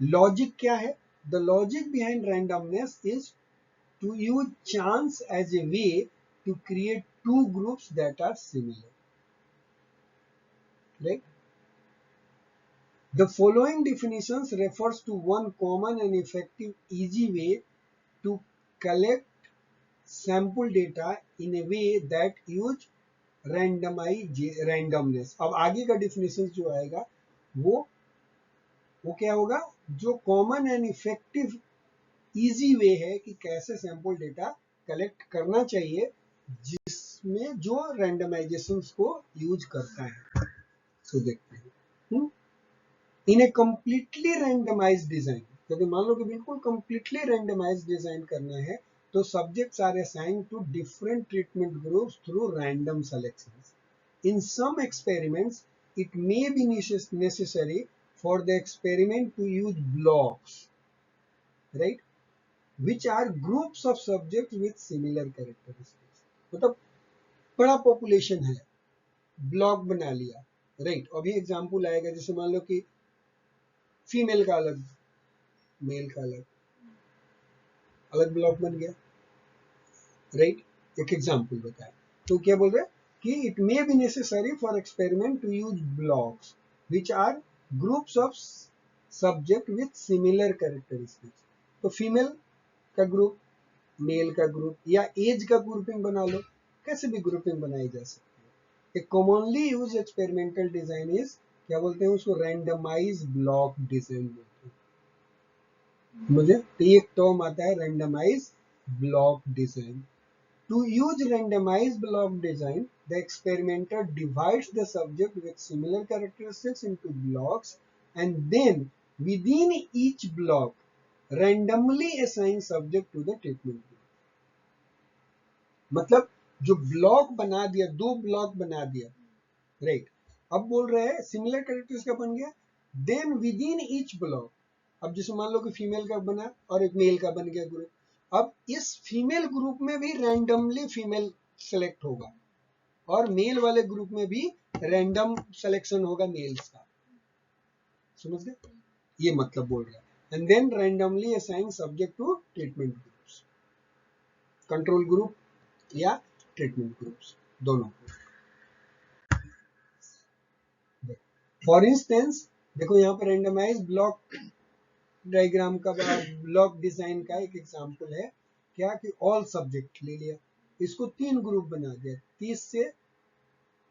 लॉजिक क्या है? The logic behind randomness is to use chance as a way to create two groups that are similar. Right? The following definitions refers to one common and effective easy way to collect sample data in a way that use randomness. अब आगे का definitions जो आएगा वो क्या होगा? जो common and effective easy way है कि कैसे सैंपल डेटा कलेक्ट करना चाहिए जिसमें जो रैंडमाइजेशन को यूज करता है. सो देखते हैं. इन ए कंप्लीटली रैंडमाइज्ड डिजाइन, यदि मान लो कि बिल्कुल कंप्लीटली रैंडमाइज्ड डिजाइन करना है तो subjects are assigned to different treatment groups through random selections. In some experiments it may be necessary for the experiment to use blocks, right, which are groups of subjects with similar characteristics. मतलब बड़ा पॉपुलेशन है, ब्लॉक बना लिया, राइट. अभी एग्जांपल आएगा, जैसे मान लो कि फीमेल का अलग, मेल का अलग, अलग ब्लॉक बन गया, राइट. एक एग्जांपल बताया. तो क्या बोल रहे हैं कि it may be necessary for experiment to use blocks which are groups of subject with similar characteristics. तो फीमेल का ग्रुप, मेल का ग्रुप या एज का ग्रुपिंग बना लो, कैसे भी ग्रुपिंग बनाई जा सकती है. एक commonly use experimental design is, क्या बोलते हैं उसको, रैंडमाइज ब्लॉक डिजाइन बोलते हैं. मुझे तो एक टर्म आता है randomize block design. To use randomize block design, the experimenter divides the subject with similar characteristics into blocks and then within each block randomly assign subject to the treatment group. मतलब जो ब्लॉक बना दिया, दो ब्लॉक बना दिया, राइट. अब बोल रहे हैं सिमिलर कैरेक्टर्स का बन गया, then within each block, अब जैसे मान लो कि फीमेल का बना और एक मेल का बन गया ग्रुप, अब इस फीमेल ग्रुप में भी रैंडमली फीमेल सेलेक्ट होगा और मेल वाले ग्रुप में भी रैंडम सिलेक्शन होगा मेल्स का, समझ गए? ये मतलब बोल रहा है। And then randomly assign subject to treatment groups, control group या ट्रीटमेंट ग्रुप्स दोनों। फॉर इंस्टेंस देखो यहाँ पर रैंडमाइज ब्लॉक डायग्राम का ब्लॉक डिजाइन का एक एग्जांपल है क्या कि ऑल सब्जेक्ट ले लिया, इसको 3 ग्रुप बना दिया, 30 से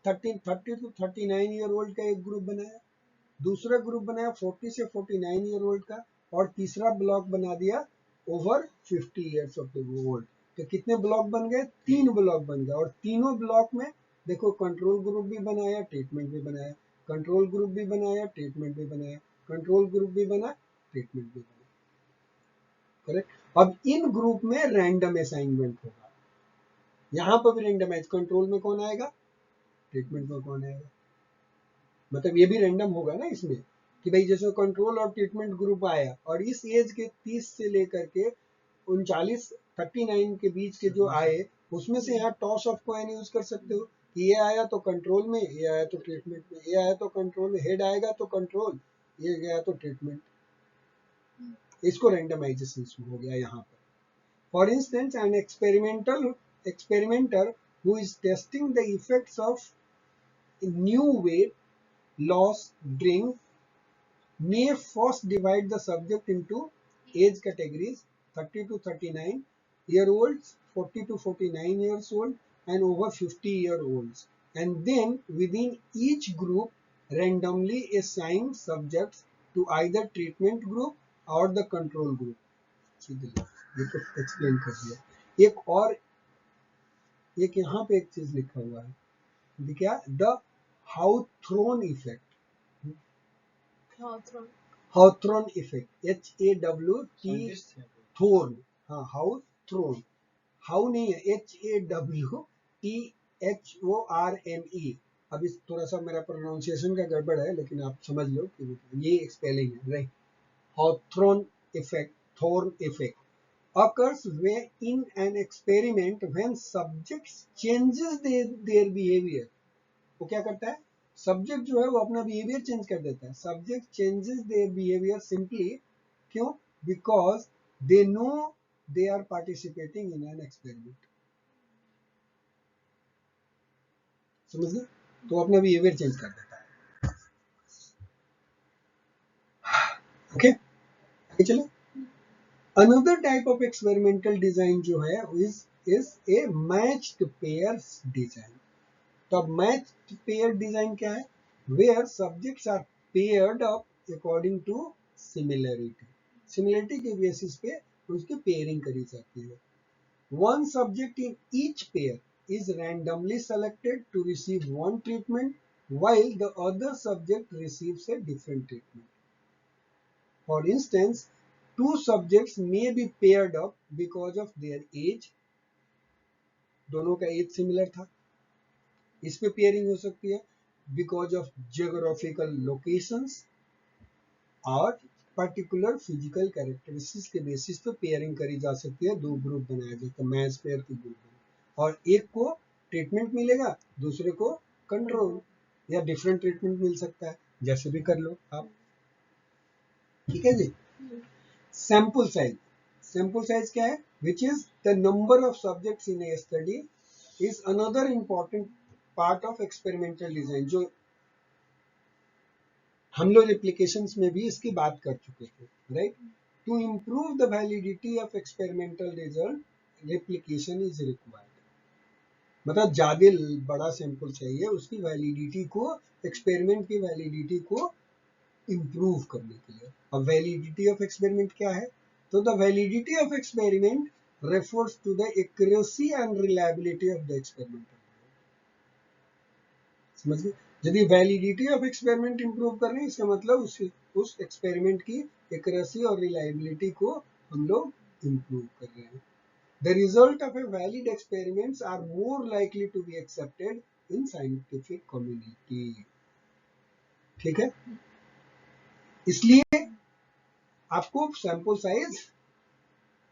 30 टू 39 ईयर ओल्ड का एक ग्रुप बनाया, दूसरा ग्रुप बनाया 40 से 49 ईयर ओल्ड का, और तीसरा ब्लॉक बना दिया over 50 years of the old. तो कितने ब्लॉक बन गए? 3 ब्लॉक बन गए, और तीनों ब्लॉक में देखो कंट्रोल ग्रुप भी बनाया, ट्रीटमेंट भी बनाया, कंट्रोल ग्रुप भी बनाया, ट्रीटमेंट भी बनाया, कंट्रोल ग्रुप भी बना, ट्रीटमेंट भी बना, करेक्ट। अब इन ग्रुप में रैंडम असाइनमेंट होगा, यहाँ पर भी रैंडमाइज, कंट्रोल में कौन आएगा, ट्रीटमेंट में कौन आएगा, मतलब ये भी रैंडम होगा ना इसमें कि भाई जैसे कंट्रोल और ट्रीटमेंट ग्रुप आया और इस एज के 30 से लेकर के 39 के बीच के जो आए उसमें से यहाँ टॉस ऑफ कॉइन यूज कर सकते हो कि ये आया तो कंट्रोल में, ये आया तो ट्रीटमेंट में, ये आया तो कंट्रोल में, हेड आएगा तो कंट्रोल, ये गया तो ट्रीटमेंट, इसको रैंडमाइजेशन हो गया यहाँ पर। For instance an experimenter who is testing the effects of new weight loss drink may first divide the subject into age categories 30 to 39 year olds, 40 to 49 years old, and over 50 year olds, and then within each group randomly assign subjects to either treatment group or the control group. ये तो एक्सप्लेन कर दिया। एक यहाँ पे एक चीज लिखा हुआ है, क्या? The हाउथ्रोन effect, हाउथ्रोन effect, HAWT, Thorne, हाँ हाउथ्रोन, हाउ नहीं है, HAWTHORNE। अब इस थोड़ा सा मेरा प्रोनाउंसिएशन का गड़बड़ है लेकिन आप समझ लो कि ये स्पेलिंग है, right. Hawthorne effect, thorn effect occurs in an experiment when subjects changes their behavior। वो क्या करता है? सब्जेक्ट जो है वो अपना बिहेवियर चेंज कर देता है। Subject changes their behaviour simply, क्यों? Because they know they are participating in an experiment, समझ गए? तो अपना बिहेवियर चेंज कर देता है। ओके, चलो another type of experimental design जो है is a matched pairs design. तो अब मैच्ड पेयर डिजाइन क्या है? Where subjects are paired up according to similarity, similarity के बेसिस पे उसकी पेयरिंग करी जाती है। One subject in each pair is randomly selected to receive one treatment while the other subject receives a different treatment. For instance, two subjects may be paired up because of their age, दोनों का एज सिमिलर था, इस पे पेयरिंग हो सकती है, बिकॉज ऑफ जियोग्राफिकल लोकेशंस और पर्टिकुलर फिजिकल कैरेक्टरिस्टिक्स के बेसिस पे पेयरिंग करी जा सकती है, दो ग्रुप बनाया जाता है, मैच पेयर के ग्रुप, और एक को ट्रीटमेंट मिलेगा, दूसरे को कंट्रोल या डिफरेंट ट्रीटमेंट मिल सकता है, जैसे भी कर लो आप, ठीक है जी। सैंपल साइज, सैंपल साइज क्या है? Which is the number of subjects in A study is another important part of experimental design, जो हम लोग एप्लीकेशंस में भी इसकी बात कर चुके थे, right. To improve the validity of experimental result replication is required, मतलब ज्यादा बड़ा सैंपल चाहिए उसकी वैलिडिटी को, एक्सपेरिमेंट की वैलिडिटी को इम्प्रूव करने के लिए। अब वैलिडिटी ऑफ एक्सपेरिमेंट क्या है? तो the validity of experiment refers to the accuracy and reliability of the experiment, समझिए। यदि वैलिडिटी ऑफ एक्सपेरिमेंट इंप्रूव कर रहे हैं इसका मतलब उस एक्सपेरिमेंट की एक्यूरेसी और रिलायबिलिटी को हम लोग इंप्रूव कर रहे हैं। The result of a valid experiments are more likely to be accepted in scientific community, ठीक है। इसलिए आपको सैंपल साइज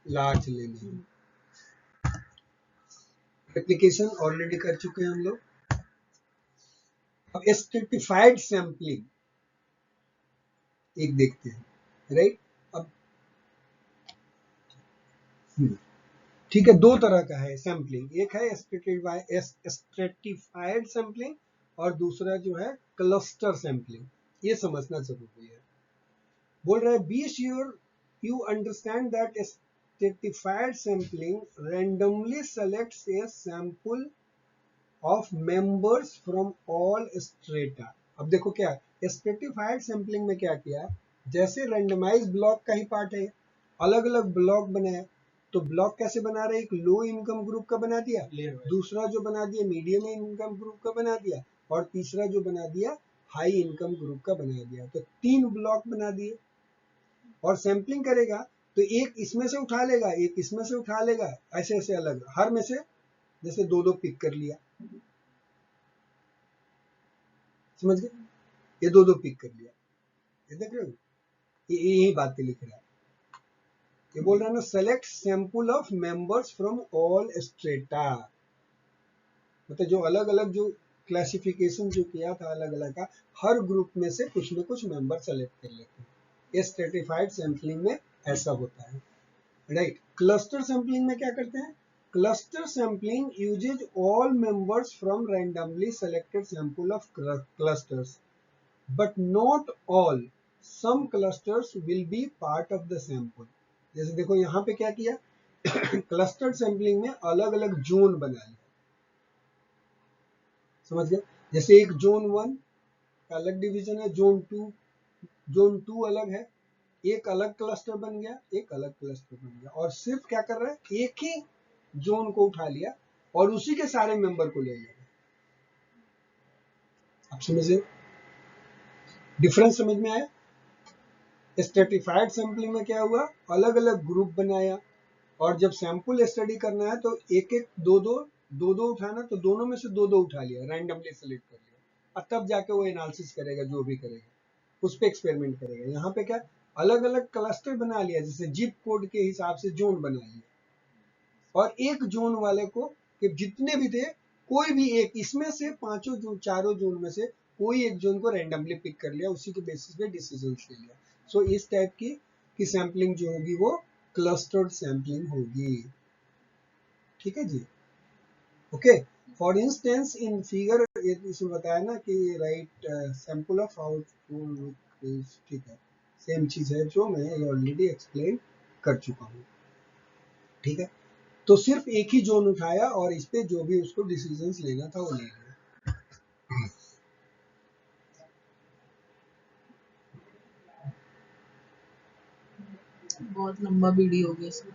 लार्ज लेने हैं। एप्लीकेशन ऑलरेडी कर चुके हैं हम लोग। अब स्ट्रेटिफाइड सैंपलिंग एक देखते हैं, राइट। अब ठीक है, दो तरह का है सैंपलिंग, एक है स्ट्रेटिफाइड सैंपलिंग और दूसरा जो है क्लस्टर सैंपलिंग। ये समझना जरूरी है। बोल रहा है be sure you understand that stratified sampling randomly selects a sample of members from all strata. अब देखो क्या स्ट्रेटिफाइड सैंपलिंग में क्या किया, जैसे रैंडमाइज ब्लॉक का ही पार्ट है, अलग अलग ब्लॉक बनाया। तो ब्लॉक कैसे बना रहे, एक लो इनकम ग्रुप का बना दिया, दूसरा जो बना दिया मीडियम इनकम ग्रुप का बना दिया, और तीसरा जो बना दिया हाई इनकम ग्रुप का बना दिया। तो 3 ब्लॉक बना दिए। और सैंपलिंग करेगा तो एक इसमें से उठा लेगा, एक इसमें से उठा लेगा, ऐसे ऐसे अलग हर में से जैसे दो दो पिक कर लिया, समझ गए। ये दो दो पिक कर लिया, ये देख रहे हो, ये यही बातें लिख रहा है। ये बोल रहा है ना select sample of members from all strata, मतलब जो अलग अलग जो क्लासिफिकेशन जो किया था अलग अलग का, हर ग्रुप में से कुछ न कुछ मेंबर सेलेक्ट कर लेते हैं। ये स्ट्रेटिफाइड सैंपलिंग में ऐसा होता है, राइट। क्लस्टर सैंपलिंग में क्या करते हैं, cluster sampling uses all members from randomly selected sample of clusters but not all, some clusters will be part of the sample। जैसे देखो यहाँ पे क्या किया क्लस्टर्ड सैंपलिंग में अलग अलग जोन बना लिया, समझ गए। जैसे एक जोन 1 का अलग डिवीजन है, जोन 2 अलग है, एक अलग क्लस्टर बन गया, एक अलग क्लस्टर बन गया, और सिर्फ क्या कर रहा है एक ही जोन को उठा लिया और उसी के सारे मेंबर को ले लिया। आप समझे, डिफरेंस समझ में आया। स्ट्रेटिफाइड सैंपलिंग में क्या हुआ, अलग अलग ग्रुप बनाया, और जब सैंपल स्टडी करना है तो एक एक दो दो उठाना, तो दोनों में से दो दो उठा लिया, रैंडमली सेलेक्ट कर लिया, और तब जाके वो एनालिसिस करेगा, जो भी करेगा उस पर एक्सपेरिमेंट करेगा। यहाँ पे क्या अलग अलग क्लस्टर बना लिया, जैसे जिप कोड के हिसाब से जोन बना लिया, और एक जोन वाले को कि जितने भी थे कोई भी एक इसमें से पांचों जोन चारों जोन में से कोई एक जोन को रैंडमली पिक कर लिया, उसी के बेसिस पे डिसीजन ले लिया। सो इस टाइप की सैंपलिंग जो होगी वो क्लस्टर्ड सैंपलिंग होगी, ठीक है जी। Okay, for instance in figure इसमें बताया ना कि राइट सैंपल ऑफ आउटपुट, ठीक है, सेम चीज है जो मैं ऑलरेडी एक्सप्लेन कर चुका हूँ, ठीक है। तो सिर्फ एक ही जोन उठाया और इस पे जो भी उसको डिसीजंस लेना था वो ले लिया। बहुत लंबा वीडियो हो गया सर।